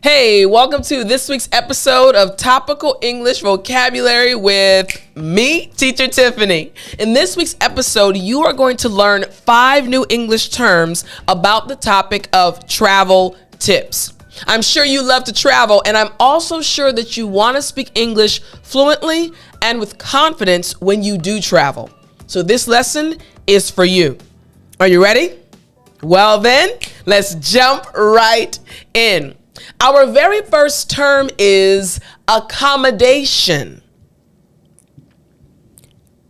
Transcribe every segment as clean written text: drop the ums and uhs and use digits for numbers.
Hey, welcome to this week's episode of Topical English Vocabulary with me, Teacher Tiffany. In this week's episode, you are going to learn 5 new English terms about the topic of travel tips. I'm sure you love to travel, and I'm also sure that you want to speak English fluently and with confidence when you do travel. So this lesson is for you. Are you ready? Well then, let's jump right in. Our very first term is accommodation.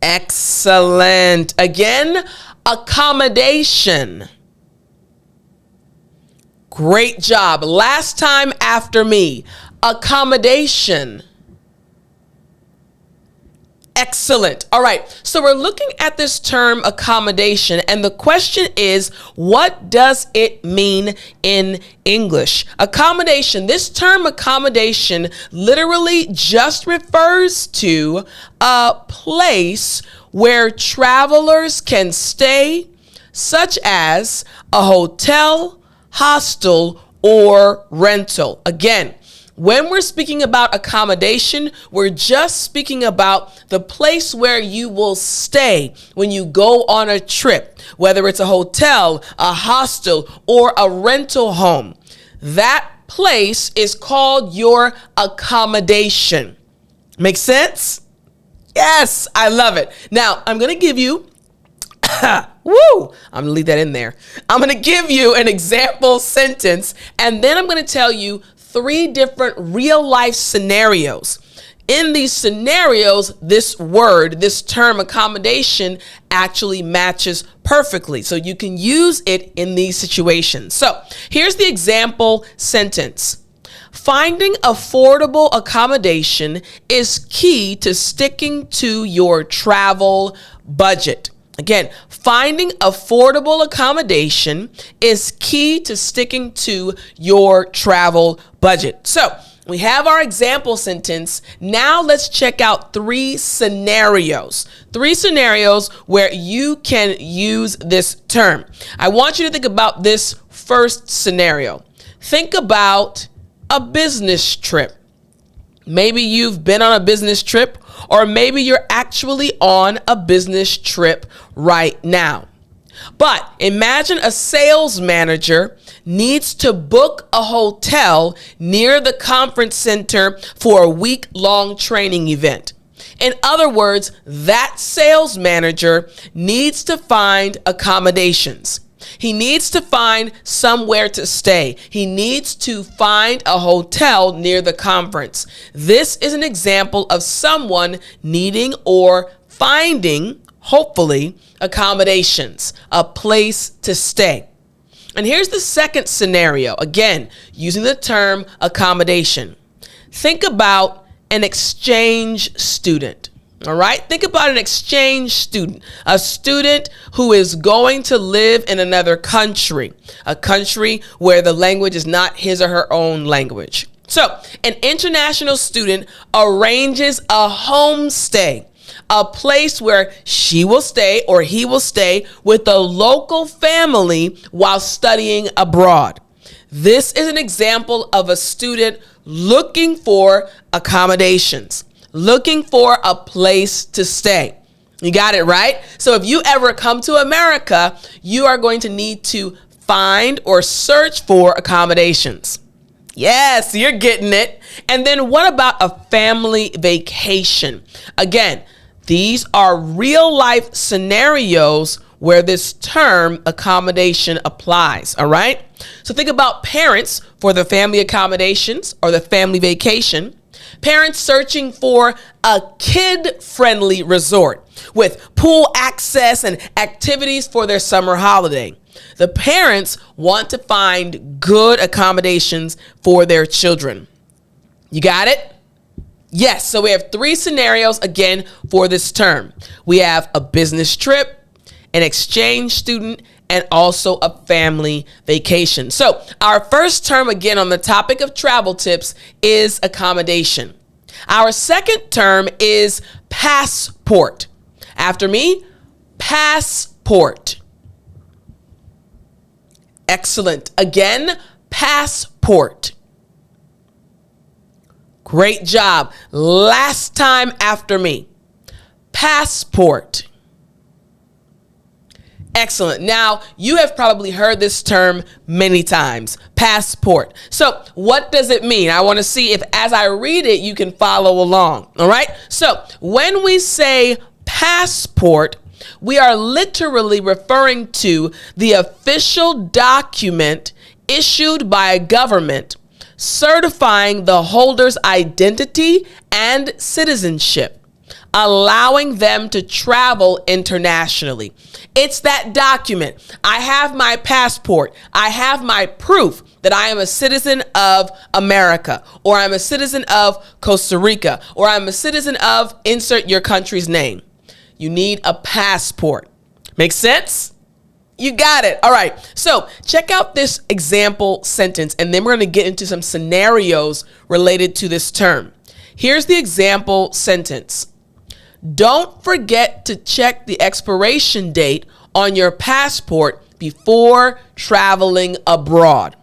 Excellent. Again, accommodation. Great job. Last time after me. Accommodation. Excellent. All right. So we're looking at this term accommodation, and the question is, what does it mean in English? Accommodation. This term accommodation literally just refers to a place where travelers can stay, such as a hotel, hostel, or rental. Again, when we're speaking about accommodation, we're just speaking about the place where you will stay when you go on a trip, whether it's a hotel, a hostel, or a rental home. That place is called your accommodation. Make sense? Yes, I love it. Now, I'm going to give you I'm going to leave that in there. I'm going to give you an example sentence, and then I'm going to tell you 3 different real life scenarios. In these scenarios, this term accommodation actually matches perfectly. So you can use it in these situations. So here's the example sentence. Finding affordable accommodation is key to sticking to your travel budget. Again, finding affordable accommodation is key to sticking to your travel budget. So we have our example sentence. Now let's check out 3 scenarios. 3 scenarios where you can use this term. I want you to think about this first scenario. Think about a business trip. Maybe you've been on a business trip, or maybe you're actually on a business trip right now. But imagine a sales manager needs to book a hotel near the conference center for a week-long training event. In other words, that sales manager needs to find accommodations. He needs to find somewhere to stay. He needs to find a hotel near the conference. This is an example of someone needing or finding, hopefully, accommodations, a place to stay. And here's the second scenario, again, using the term accommodation. Think about an exchange student. All right, think about an exchange student, a student who is going to live in another country, a country where the language is not his or her own language. So an international student arranges a homestay, a place where she will stay or he will stay with a local family while studying abroad. This is an example of a student looking for accommodations, looking for a place to stay. You got it, right? So if you ever come to America, you are going to need to find or search for accommodations. Yes, you're getting it. And then what about a family vacation? Again, these are real life scenarios where this term accommodation applies, all right? So think about parents for the family accommodations or the family vacation. Parents searching for a kid-friendly resort with pool access and activities for their summer holiday. The parents want to find good accommodations for their children. You got it? Yes, so we have 3 scenarios again for this term. We have a business trip, an exchange student, and also a family vacation. So our first term again on the topic of travel tips is accommodation. Our second term is passport. After me, passport. Excellent. Again, passport. Great job. Last time after me. Passport. Excellent. Now, you have probably heard this term many times, passport. So what does it mean? I want to see if as I read it, you can follow along. All right. So when we say passport, we are literally referring to the official document issued by a government certifying the holder's identity and citizenship, allowing them to travel internationally. It's that document. I have my passport. I have my proof that I am a citizen of America, or I'm a citizen of Costa Rica, or I'm a citizen of insert your country's name. You need a passport. Make sense? You got it. All right. So check out this example sentence, and then we're going to get into some scenarios related to this term. Here's the example sentence. Don't forget to check the expiration date on your passport before traveling abroad.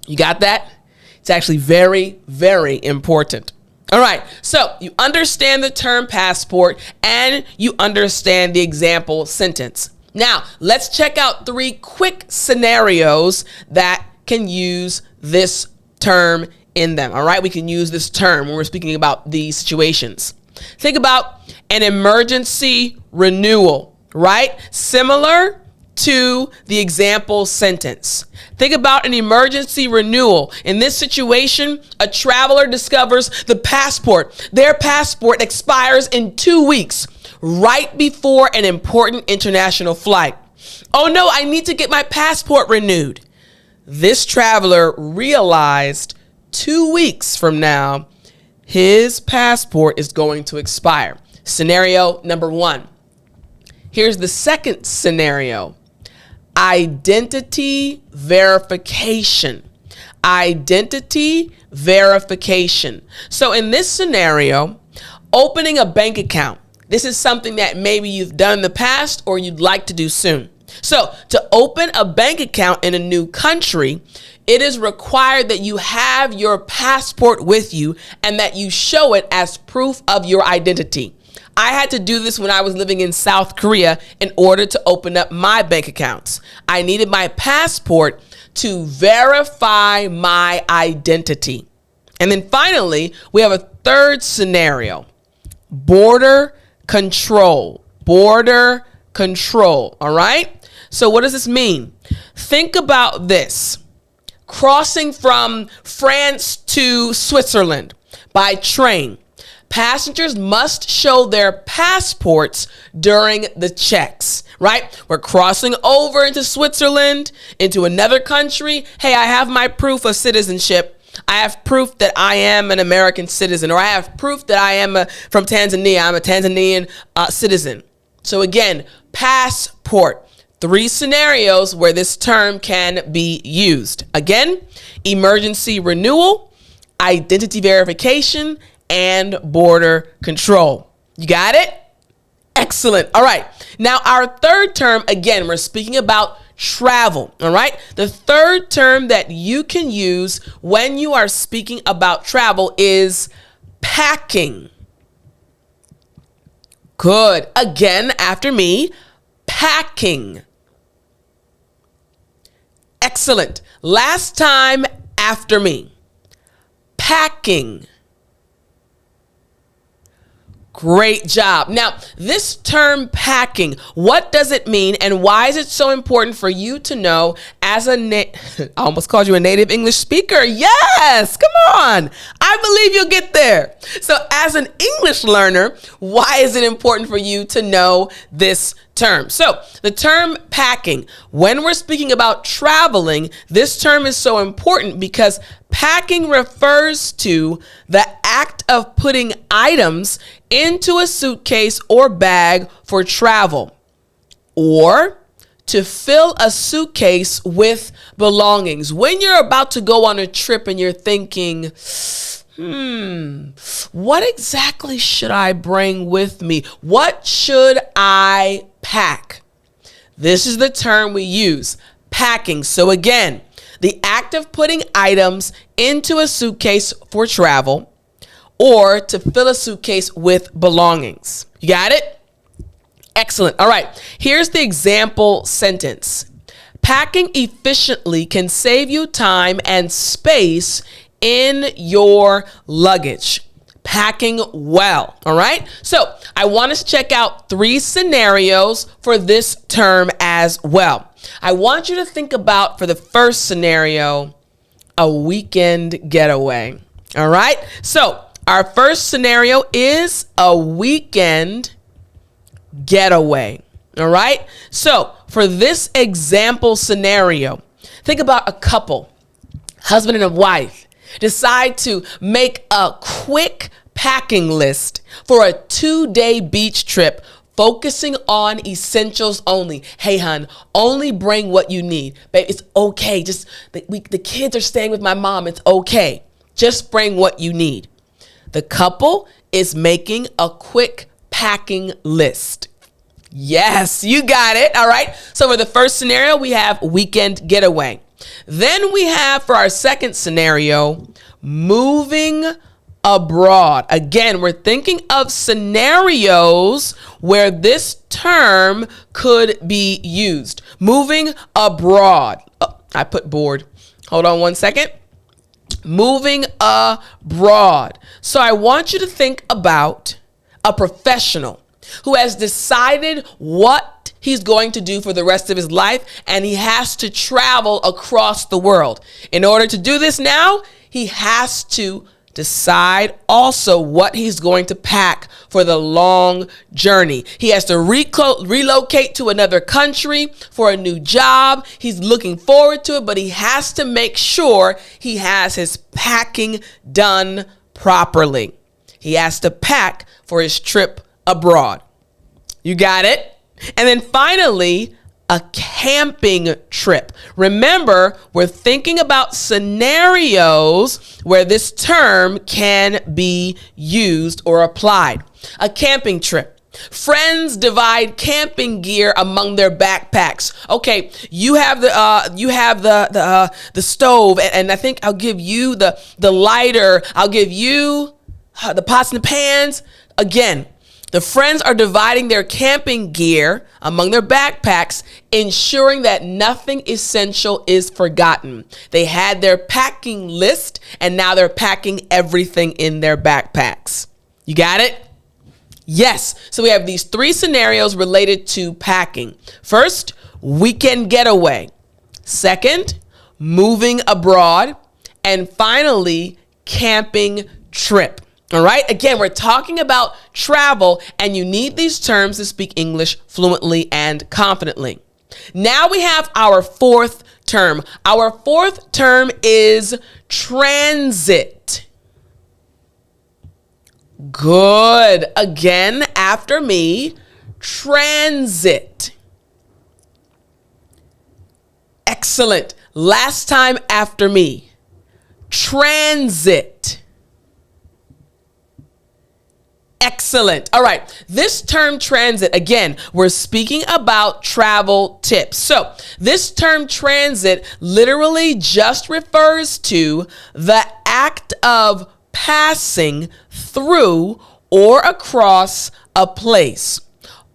You got that? It's actually very, very important. All right. So you understand the term passport and you understand the example sentence. Now, let's check out 3 quick scenarios that can use this term in them. All right. We can use this term when we're speaking about these situations. Think about an emergency renewal, right? Similar to the example sentence. Think about an emergency renewal. In this situation, a traveler discovers the passport. Their passport expires in 2 weeks, right before an important international flight. Oh no, I need to get my passport renewed. This traveler realized 2 weeks from now, his passport is going to expire. Scenario number 1. Here's the second scenario. Identity verification. Identity verification. So in this scenario, opening a bank account. This is something that maybe you've done in the past or you'd like to do soon. So to open a bank account in a new country, it is required that you have your passport with you and that you show it as proof of your identity. I had to do this when I was living in South Korea in order to open up my bank accounts. I needed my passport to verify my identity. And then finally, we have a third scenario, border control. Border control. All right. So what does this mean? Think about this. Crossing from France to Switzerland by train. Passengers must show their passports during the checks, right? We're crossing over into Switzerland, into another country. Hey, I have my proof of citizenship. I have proof that I am an American citizen, or I have proof that I am from Tanzania. I'm a Tanzanian citizen. So again, passport. 3 scenarios where this term can be used. Again, emergency renewal, identity verification, and border control. You got it? Excellent. All right. Now, our third term, again, we're speaking about travel. All right. The third term that you can use when you are speaking about travel is packing. Good. Again, after me, packing. Excellent. Last time after me, packing. Great job. Now, this term packing, what does it mean and why is it so important for you to know as I almost called you a native English speaker. Yes, come on. I believe you'll get there. So as an English learner, why is it important for you to know this term? So the term packing, when we're speaking about traveling, this term is so important because packing refers to the act of putting items into a suitcase or bag for travel, or to fill a suitcase with belongings. When you're about to go on a trip and you're thinking, what exactly should I bring with me? What should I pack? This is the term we use, packing. So again, the act of putting items into a suitcase for travel, or to fill a suitcase with belongings. You got it? Excellent. All right. Here's the example sentence. Packing efficiently can save you time and space in your luggage. Packing well. All right. So I want us to check out 3 scenarios for this term as well. I want you to think about, for the first scenario, a weekend getaway. All right. So our first scenario is a weekend getaway. All right. So for this example scenario, think about a couple, husband and a wife, decide to make a quick packing list for a 2-day beach trip, focusing on essentials only. Hey, hon, only bring what you need. Babe, it's okay. Just the kids are staying with my mom. It's okay. Just bring what you need. The couple is making a quick packing list. Yes, you got it. All right. So for the first scenario, we have weekend getaway. Then we have, for our second scenario, moving abroad. Again, we're thinking of scenarios where this term could be used. Moving abroad. Oh, I put board. Hold on one second. Moving abroad. So I want you to think about a professional who has decided what he's going to do for the rest of his life, and he has to travel across the world. In order to do this now, he has to decide also what he's going to pack for the long journey. He has to relocate to another country for a new job. He's looking forward to it, but he has to make sure he has his packing done properly. He has to pack for his trip abroad. You got it? And then finally, a camping trip. Remember, we're thinking about scenarios where this term can be used or applied. A camping trip. Friends divide camping gear among their backpacks. Okay, you have the stove, and I think I'll give you the lighter. I'll give you the pots and pans. Again, the friends are dividing their camping gear among their backpacks, ensuring that nothing essential is forgotten. They had their packing list, and now they're packing everything in their backpacks. You got it? Yes. So we have these 3 scenarios related to packing. First, weekend getaway. Second, moving abroad. And finally, camping trip. All right. Again, we're talking about travel, and you need these terms to speak English fluently and confidently. Now we have our 4th term. Our 4th term is transit. Good. Again, after me, transit. Excellent. Last time after me, transit. Excellent. All right. This term transit, again, we're speaking about travel tips. So this term transit literally just refers to the act of passing through or across a place,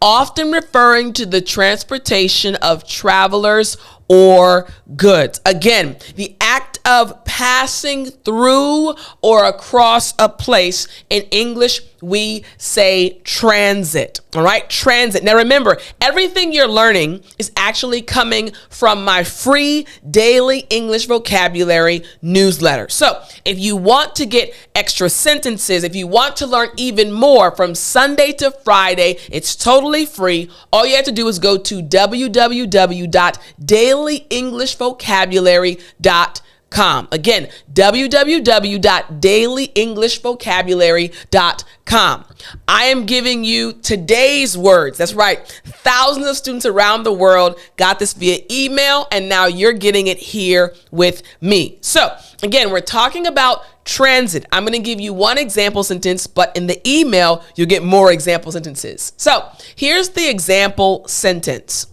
often referring to the transportation of travelers or goods. Again, the act of passing through or across a place. In English, we say transit. All right, transit. Now remember, everything you're learning is actually coming from my free daily English vocabulary newsletter. So if you want to get extra sentences, if you want to learn even more from Sunday to Friday, it's totally free. All you have to do is go to www.dailyenglishvocabulary.com. Again, www.dailyenglishvocabulary.com. I am giving you today's words. That's right. Thousands of students around the world got this via email, and now you're getting it here with me. So again, we're talking about transit. I'm going to give you one example sentence, but in the email, you'll get more example sentences. So here's the example sentence.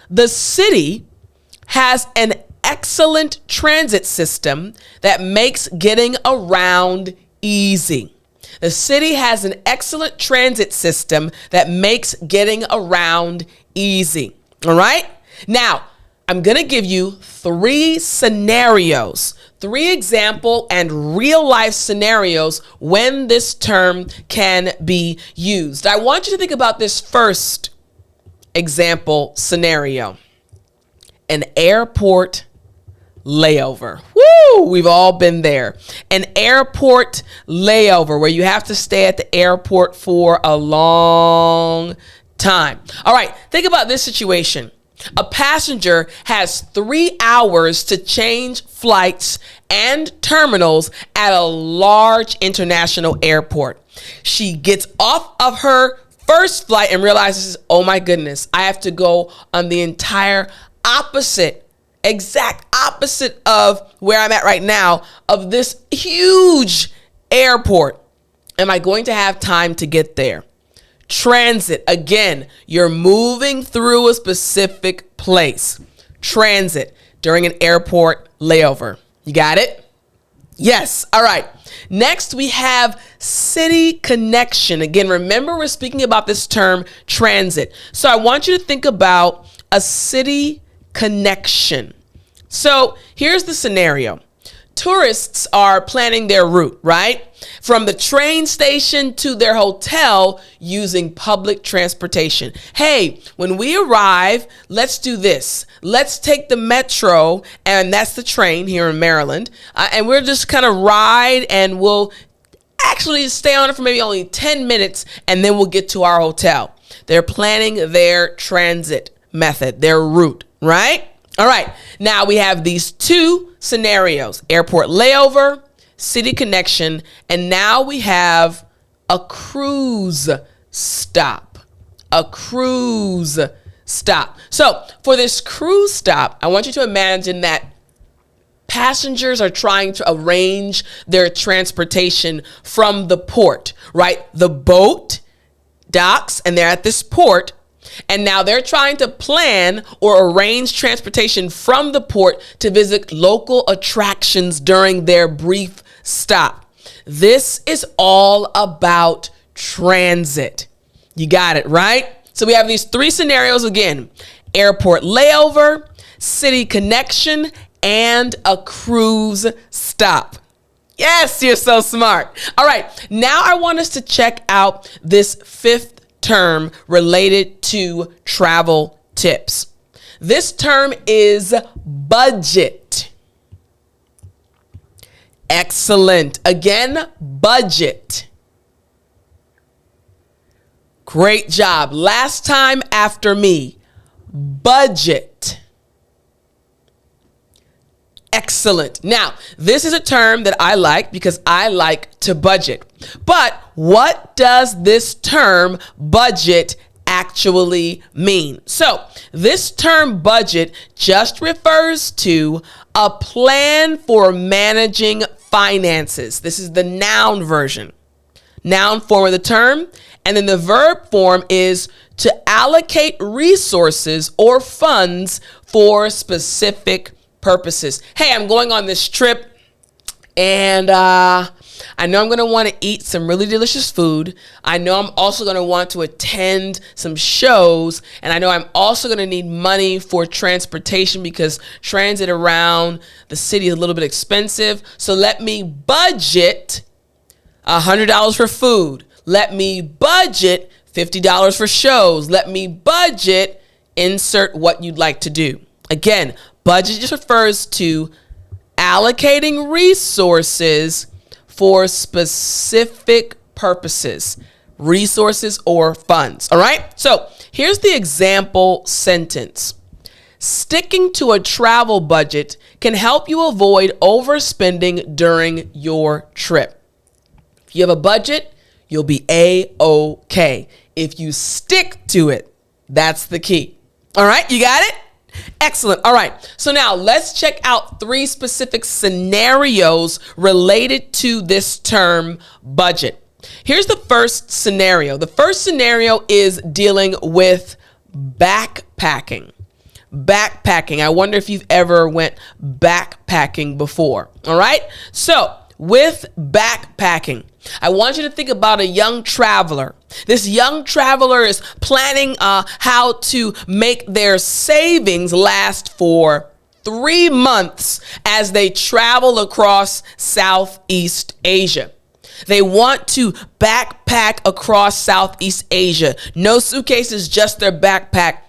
The city has an excellent transit system that makes getting around easy. The city has an excellent transit system that makes getting around easy. All right. Now, I'm going to give you 3 scenarios, 3 example and real life scenarios when this term can be used. I want you to think about this first example scenario. An airport layover. Woo! We've all been there. An airport layover where you have to stay at the airport for a long time. All right, think about this situation. A passenger has 3 hours to change flights and terminals at a large international airport. She gets off of her first flight and realizes, oh my goodness, I have to go on the exact opposite of where I'm at right now, of this huge airport. Am I going to have time to get there? Transit, again, you're moving through a specific place. Transit during an airport layover. You got it? Yes. All right. Next, we have city connection. Again, remember we're speaking about this term transit. So I want you to think about a city connection. So here's the scenario. Tourists are planning their route, right? From the train station to their hotel using public transportation. Hey, when we arrive, let's do this. Let's take the metro, and that's the train here in Maryland. And we'll just kind of ride, and we'll actually stay on it for maybe only 10 minutes, and then we'll get to our hotel. They're planning their transit method, their route, right? All right, now we have these 2 scenarios, airport layover, city connection, and now we have a cruise stop, So for this cruise stop, I want you to imagine that passengers are trying to arrange their transportation from the port, right? The boat docks and they're at this port. And now they're trying to plan or arrange transportation from the port to visit local attractions during their brief stop. This is all about transit. You got it, right? So we have these 3 scenarios again: airport layover, city connection, and a cruise stop. Yes, you're so smart. All right, now I want us to check out this 5th term related to travel tips. This term is budget. Excellent. Again, budget. Great job. Last time after me. Budget. Excellent. Now, this is a term that I like because I like to budget. But what does this term budget actually mean? So this term budget just refers to a plan for managing finances. This is the noun version, noun form of the term. And then the verb form is to allocate resources or funds for specific purposes. Hey, I'm going on this trip and I know I'm going to want to eat some really delicious food. I know I'm also going to want to attend some shows. And I know I'm also going to need money for transportation because transit around the city is a little bit expensive. So let me budget $100 for food. Let me budget $50 for shows. Let me budget, insert what you'd like to do. Again, budget just refers to allocating resources for specific purposes, resources or funds. All right. So here's the example sentence. Sticking to a travel budget can help you avoid overspending during your trip. If you have a budget, you'll be A-OK. If you stick to it, that's the key. All right. You got it? Excellent. All right. So now let's check out 3 specific scenarios related to this term budget. Here's the first scenario. The first scenario is dealing with backpacking. Backpacking. I wonder if you've ever went backpacking before. All right. So with backpacking, I want you to think about a young traveler. This young traveler is planning how to make their savings last for 3 months as they travel across Southeast Asia. They want to backpack across Southeast Asia. No suitcases, just their backpack.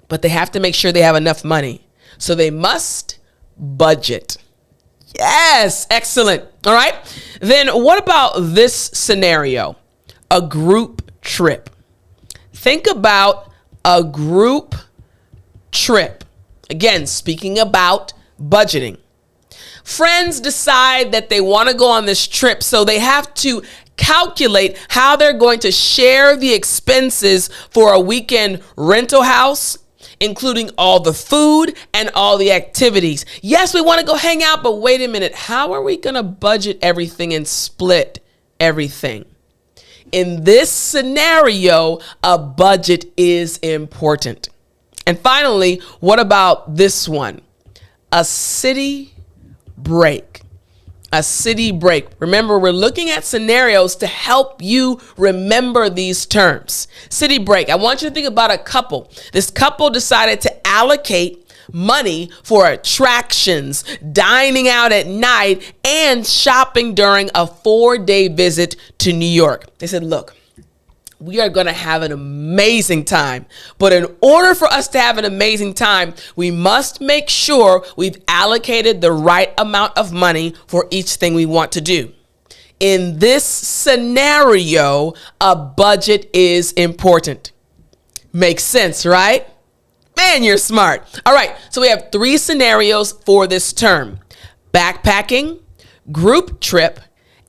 But they have to make sure they have enough money. So they must budget. Yes, excellent. All right. Then what about this scenario? A group trip. Think about a group trip. Again, speaking about budgeting. Friends decide that they want to go on this trip, so they have to calculate how they're going to share the expenses for a weekend rental house, including all the food and all the activities. Yes, we want to go hang out, but wait a minute. How are we going to budget everything and split everything? In this scenario, a budget is important. And finally, what about this one? A city break. A city break. Remember, we're looking at scenarios to help you remember these terms. City break. I want you to think about a couple. This couple decided to allocate money for attractions, dining out at night, and shopping during a 4-day visit to New York. They said, look, we are going to have an amazing time. But in order for us to have an amazing time, we must make sure we've allocated the right amount of money for each thing we want to do. In this scenario, a budget is important. Makes sense, right? Man, you're smart. All right, so we have 3 scenarios for this term: backpacking, group trip,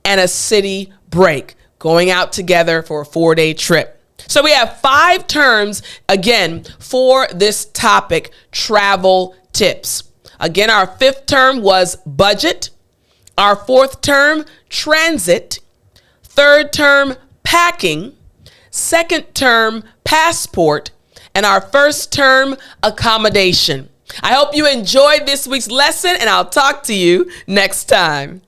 and a city break. Going out together for a 4-day trip. So we have 5 terms, again, for this topic, travel tips. Again, our 5th term was budget. Our 4th term, transit. 3rd term, packing. 2nd term, passport. And our 1st term, accommodation. I hope you enjoyed this week's lesson, and I'll talk to you next time.